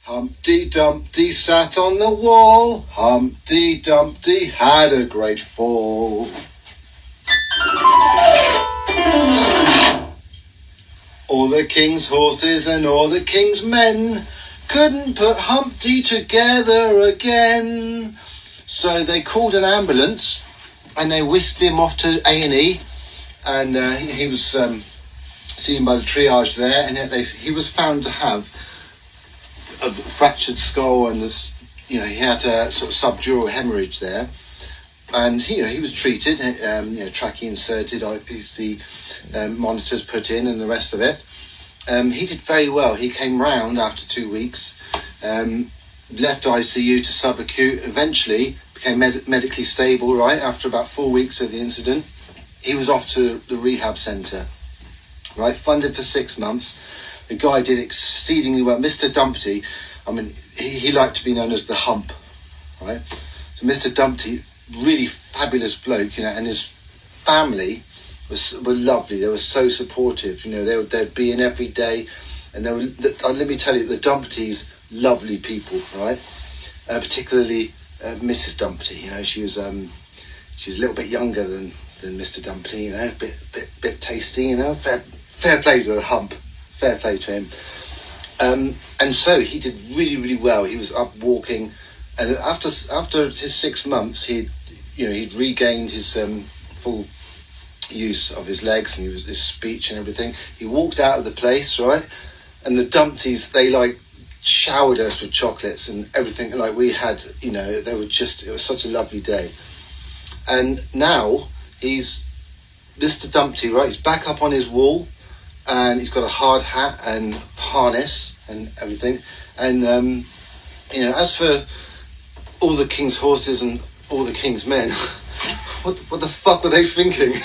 Humpty Dumpty sat on the wall. Humpty Dumpty had a great fall. All the king's horses and all the king's men couldn't put Humpty together again. So they called an ambulance and they whisked him off to A&E, and he was seen by the triage there, and he was found to have a fractured skull, and he had a sort of subdural hemorrhage there. And he was treated, trachea inserted, IPC monitors put in, and the rest of it. He did very well. He came round after 2 weeks, left ICU to subacute, eventually became medically stable, right, after about 4 weeks of the incident. He was off to the rehab centre, right, funded for 6 months. The guy did exceedingly well. Mr. Dumpty, I mean, he liked to be known as the Hump, right? So Mr. Dumpty, really fabulous bloke, and his family were lovely. They were so supportive, they'd be in every day, and let me tell you, the Dumptys, lovely people, right? Particularly Mrs. Dumpty, she was she's a little bit younger than Mr. Dumpty, a bit tasty, fair play to the Hump, fair play to him. And so he did really, really well. He was up walking, and after his 6 months, he'd regained his full use of his legs and his speech and everything. He walked out of the place, right? And the Dumptys, they showered us with chocolates and everything we had, it was such a lovely day. And now he's Mr. Dumpty, right? He's back up on his wall, and he's got a hard hat and harness and everything. And as for all the king's horses and all the king's men, what the fuck were they thinking?